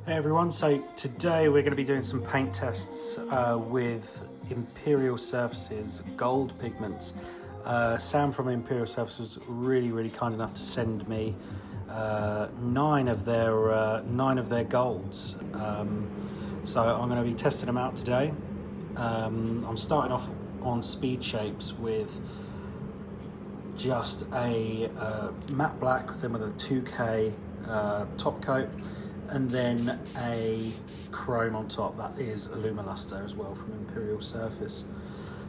Hey everyone, so today we're going to be doing some paint tests with Imperial Surface's gold pigments. Sam from Imperial Surface was really kind enough to send me nine of their golds. So I'm going to be testing them out today. I'm starting off on speed shapes with just a matte black, then with a 2K top coat, and then a chrome on top. That is ALUMALUSTER as well from Imperial Surface.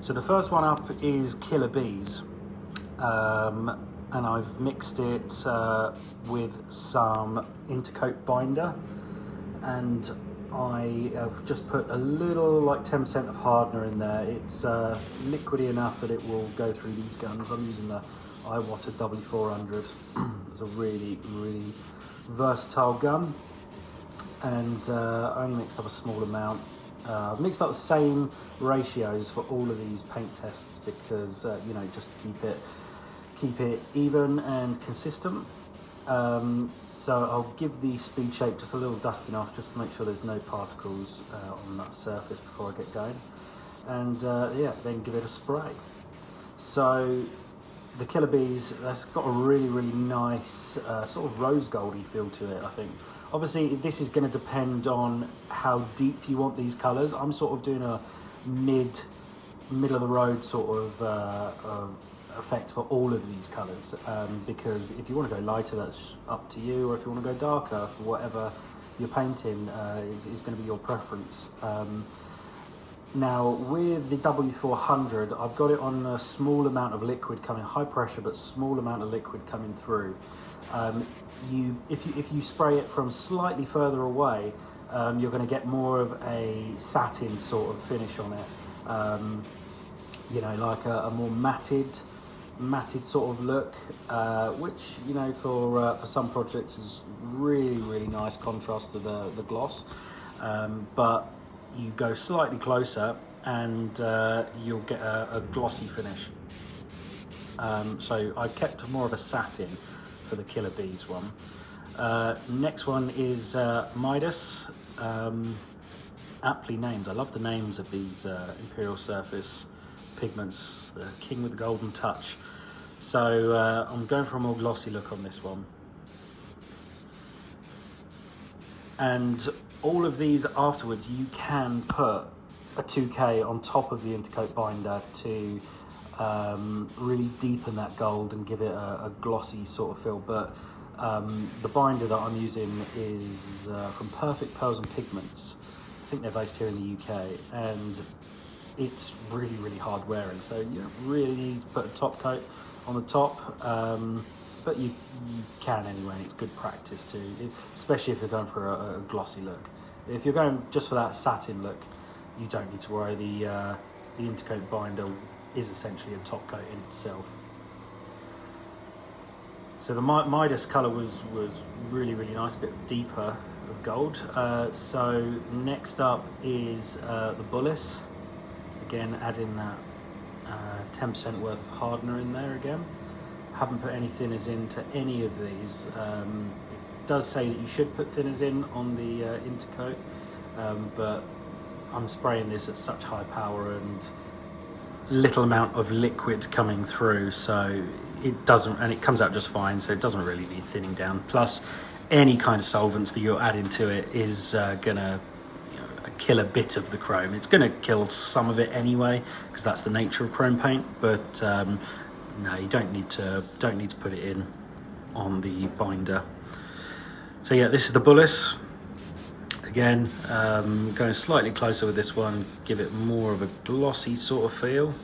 So the first one up is Killer Bees, and I've mixed it with some Intercoat binder, and I have just put a little, like 10% of hardener in there. It's liquidy enough that it will go through these guns. I'm using the iWater W400. It's a really versatile gun. And I only mixed up a small amount. I've mixed up the same ratios for all of these paint tests because you know, just to keep it even and consistent. So I'll give the speed shape just a little dusting off, just to make sure there's no particles on that surface before I get going. And yeah, then give it a spray. So the Killer Bees, that's got a really nice sort of rose goldy feel to it, I think. Obviously, this is going to depend on how deep you want these colours. I'm sort of doing a middle of the road sort of effect for all of these colours, because if you want to go lighter, that's up to you, or if you want to go darker for whatever you're painting, is going to be your preference. Now with the W400, I've got it on a small amount of liquid coming, high pressure but small amount of liquid coming through. If you spray it from slightly further away, you're going to get more of a satin sort of finish on it. You know, like a more matted sort of look, which, you know, for some projects is really nice contrast to the gloss. But you go slightly closer and you'll get a glossy finish. So I kept more of a satin for the Killer Bees one. Next one is MIDAS, aptly named. I love the names of these Imperial Surface pigments, the king with the golden touch. So I'm going for a more glossy look on this one. And all of these afterwards, you can put a 2K on top of the Intercoat binder to really deepen that gold and give it a glossy sort of feel. But the binder that I'm using is from Perfect Pearls and Pigments. I think they're based here in the UK, and it's really hard wearing, so you don't really need to put a top coat on the top, but you can anyway. It's good practice too, especially if you're going for a glossy look. If you're going just for that satin look, you don't need to worry. The Intercoat binder is essentially a top coat in itself. So the Midas colour was really nice, a bit deeper of gold. So next up is the BULLIS. Again, adding that 10% worth of hardener in there again. Haven't put any thinners into any of these. It does say that you should put thinners in on the Intercoat, but I'm spraying this at such high power and little amount of liquid coming through, so it doesn't, and it comes out just fine, so it doesn't really need thinning down. Plus, any kind of solvents that you're adding to it is gonna, you know, kill a bit of the chrome. It's gonna kill some of it anyway, because that's the nature of chrome paint. But no, you don't need to put it in on the binder. So yeah, this is the BULLIS. Again, going slightly closer with this one, give it more of a glossy sort of feel.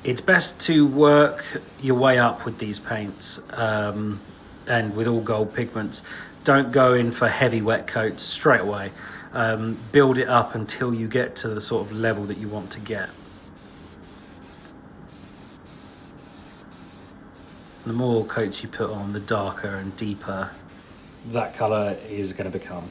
It's best to work your way up with these paints, and with all gold pigments. Don't go in for heavy wet coats straight away. Build it up until you get to the sort of level that you want to get. The more coats you put on, the darker and deeper that colour is going to become.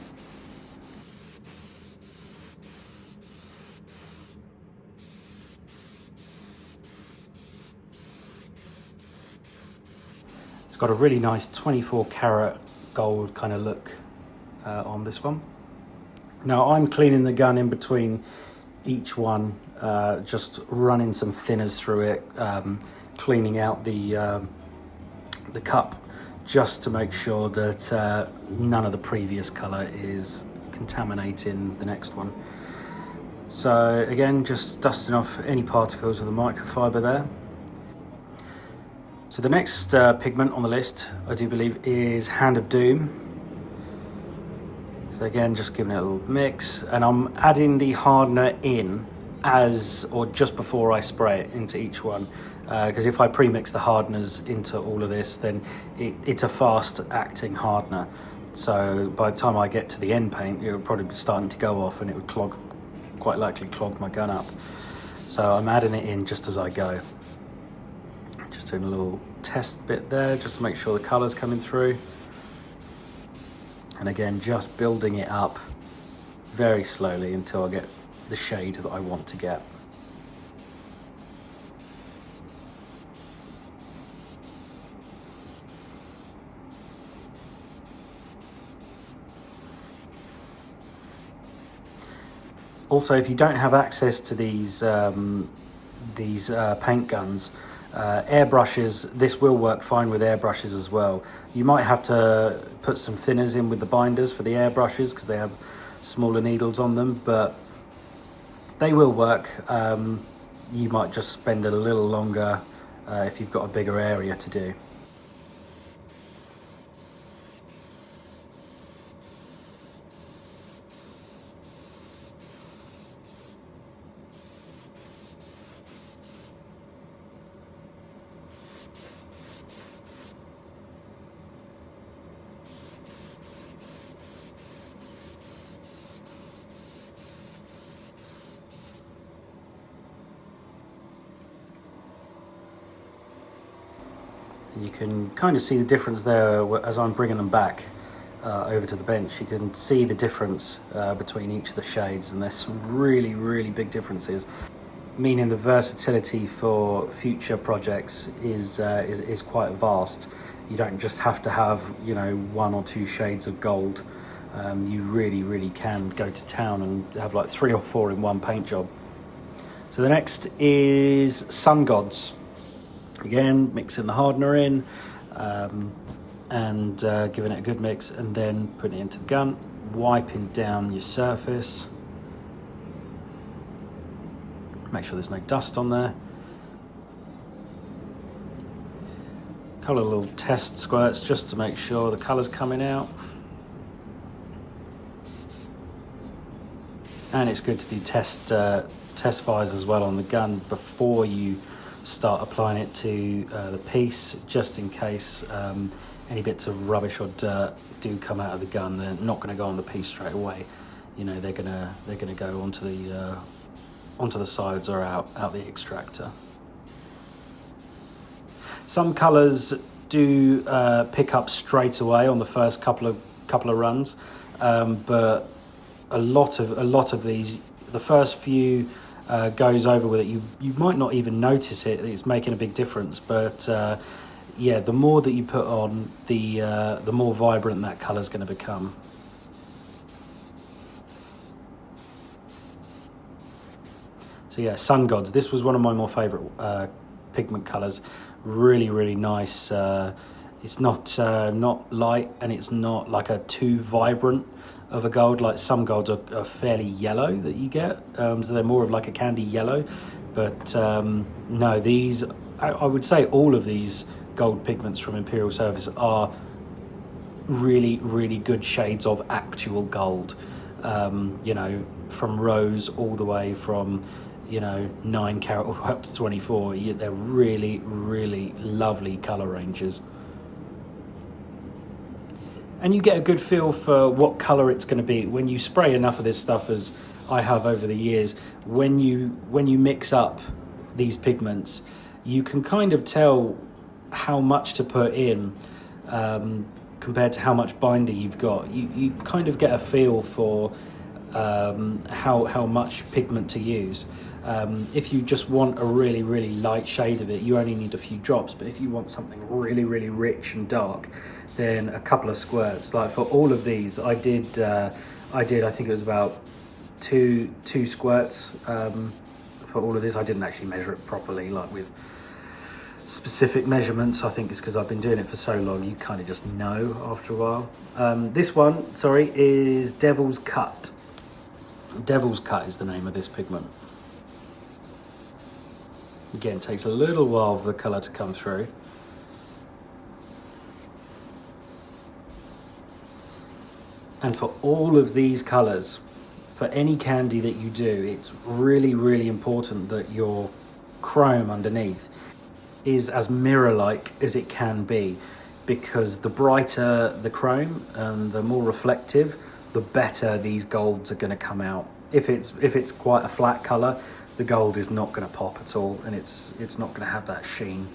Got a really nice 24 karat gold kind of look on this one. Now I'm cleaning the gun in between each one, just running some thinners through it, cleaning out the cup, just to make sure that none of the previous colour is contaminating the next one. So again, just dusting off any particles with a microfiber there. So the next pigment on the list, I do believe, is Hand of Doom. So again, just giving it a little mix, and I'm adding the hardener in as, or just before I spray it into each one, because if I pre-mix the hardeners into all of this, then it's a fast acting hardener. So by the time I get to the end paint, it would probably be starting to go off, and it would quite likely clog my gun up. So I'm adding it in just as I go. Just doing a little test bit there, just to make sure the colour's coming through. And again, just building it up very slowly until I get the shade that I want to get. Also, if you don't have access to these paint guns, airbrushes, this will work fine with airbrushes as well. You might have to put some thinners in with the binders for the airbrushes because they have smaller needles on them, but they will work. You might just spend a little longer if you've got a bigger area to do. You can kind of see the difference there as I'm bringing them back over to the bench. You can see the difference between each of the shades, and there's some really, really big differences, meaning the versatility for future projects is quite vast. You don't just have to have, you know, 1 or 2 shades of gold. You really can go to town and have like 3 or 4 in one paint job. So the next is Sun Gods. Again, mixing the hardener in and giving it a good mix, and then putting it into the gun, wiping down your surface. Make sure there's no dust on there. A couple of little test squirts just to make sure the colour's coming out. And it's good to do test fires as well on the gun before you start applying it to the piece, just in case any bits of rubbish or dirt do come out of the gun. They're not going to go on the piece straight away. You know, they're gonna go onto the sides or out the extractor. Some colours do pick up straight away on the first couple of runs, but a lot of these, the first few goes over with it. You might not even notice it, it's making a big difference, but yeah, the more that you put on, the more vibrant that colour is going to become. So yeah, Sun Gods, this was one of my more favourite pigment colours. Really nice. It's not light, and it's not like a too vibrant of a gold. Like some golds are fairly yellow that you get, so they're more of like a candy yellow, but no, these, I would say all of these gold pigments from Imperial Surface are really good shades of actual gold. You know, from rose all the way from, you know, 9 carat all the way up to 24. They're really lovely colour ranges. And you get a good feel for what colour it's going to be when you spray enough of this stuff, as I have over the years. When you mix up these pigments, you can kind of tell how much to put in compared to how much binder you've got. You kind of get a feel for how much pigment to use. If you just want a really light shade of it, you only need a few drops. But if you want something really rich and dark, then a couple of squirts. Like for all of these, I think it was about two squirts for all of this. I didn't actually measure it properly, like with specific measurements. I think it's because I've been doing it for so long, you kind of just know after a while. This one, sorry, is Devil's Cut. Devil's Cut is the name of this pigment. Again, it takes a little while for the colour to come through. And for all of these colours, for any candy that you do, it's really important that your chrome underneath is as mirror-like as it can be, because the brighter the chrome and the more reflective, the better these golds are going to come out. If it's quite a flat colour, the gold is not going to pop at all, and it's not going to have that sheen.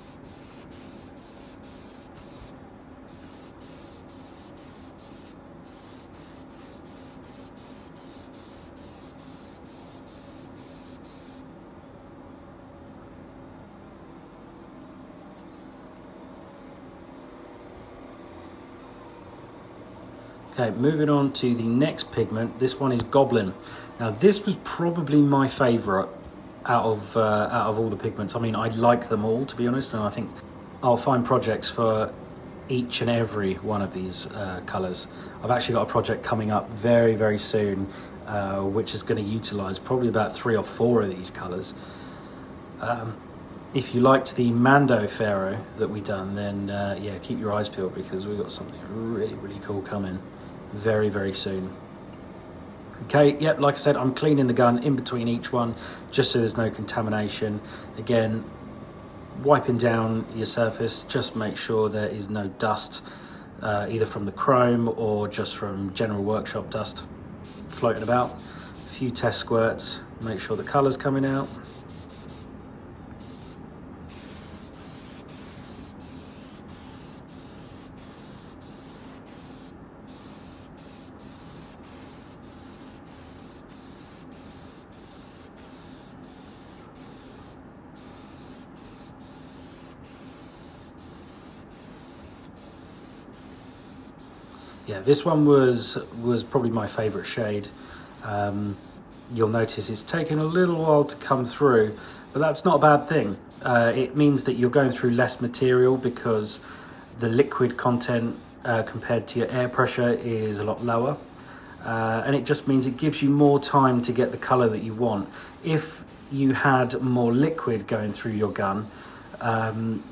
Okay, moving on to the next pigment. This one is Goblin. Now this was probably my favourite out of all the pigments. I mean, I like them all, to be honest, and I think I'll find projects for each and every one of these colours. I've actually got a project coming up very soon, which is going to utilise probably about 3 or 4 of these colours. If you liked the Mando Pharaoh that we done, then yeah, keep your eyes peeled, because we've got something really cool coming very soon. Okay, yep, like I said, I'm cleaning the gun in between each one just so there's no contamination. Again, wiping down your surface, just make sure there is no dust, either from the chrome or just from general workshop dust floating about. A few test squirts, make sure the colour's coming out. Yeah, this one was probably my favourite shade. You'll notice it's taken a little while to come through, but that's not a bad thing. It means that you're going through less material, because the liquid content compared to your air pressure is a lot lower. And it just means it gives you more time to get the colour that you want. If you had more liquid going through your gun,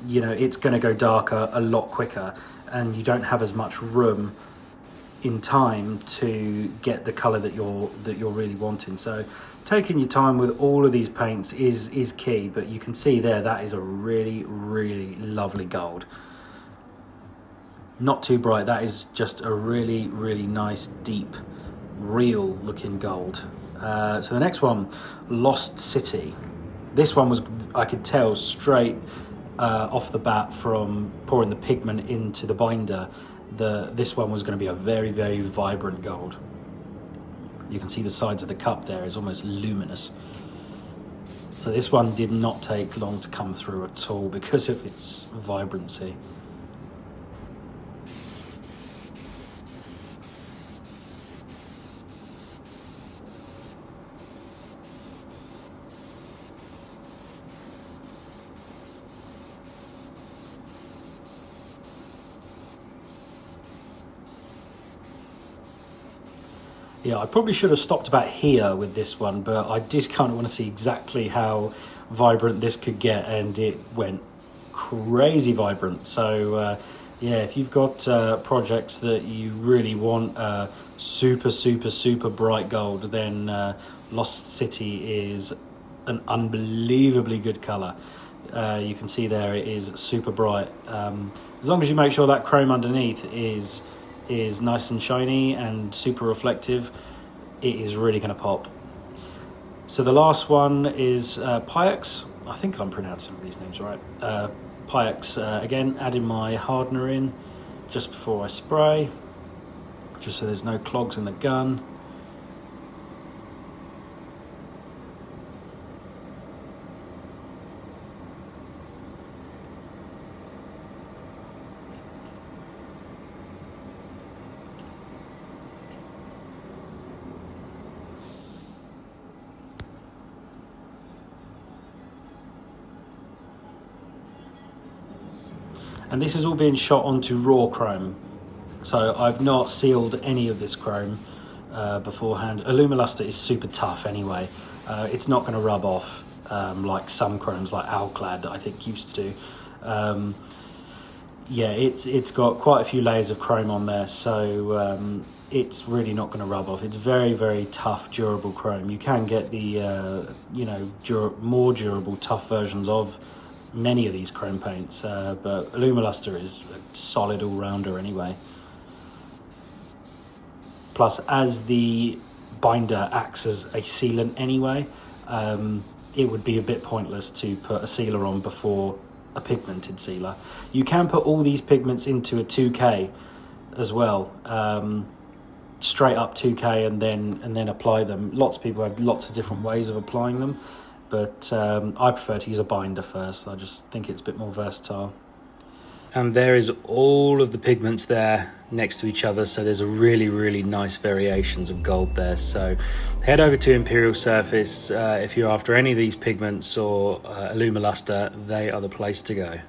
you know, it's going to go darker a lot quicker, and you don't have as much room in time to get the color that you're really wanting. So taking your time with all of these paints is key. But you can see there, that is a really lovely gold. Not too bright, that is just a really nice, deep, real looking gold. So the next one, Lost City. This one was, I could tell straight off the bat from pouring the pigment into the binder, this one was going to be a very vibrant gold. You can see the sides of the cup there is almost luminous. So this one did not take long to come through at all because of its vibrancy. Yeah, I probably should have stopped about here with this one, but I did kind of want to see exactly how vibrant this could get, and it went crazy vibrant. So yeah, if you've got projects that you really want super bright gold, then Lost City is an unbelievably good color. You can see there it is super bright. As long as you make sure that chrome underneath is nice and shiny and super reflective, it is really going to pop. So the last one is Pyrex. I think I'm pronouncing these names right. Pyrex, again, adding my hardener in just before I spray, just so there's no clogs in the gun. And this is all being shot onto raw chrome. So I've not sealed any of this chrome beforehand. ALUMALUSTER is super tough anyway. It's not going to rub off like some chromes like Alclad that I think used to do. Yeah, it's got quite a few layers of chrome on there, so it's really not going to rub off. It's very, very tough, durable chrome. You can get the you know, more durable, tough versions of many of these chrome paints, but ALUMALUSTER is a solid all-rounder anyway. Plus, as the binder acts as a sealant anyway, it would be a bit pointless to put a sealer on before a pigmented sealer. You can put all these pigments into a 2K as well, straight up 2K, and then apply them. Lots of people have lots of different ways of applying them, but I prefer to use a binder first. I just think it's a bit more versatile. And there is all of the pigments there next to each other, so there's a really, really nice variations of gold there. So head over to Imperial Surface if you're after any of these pigments or ALUMALUSTER. They are the place to go.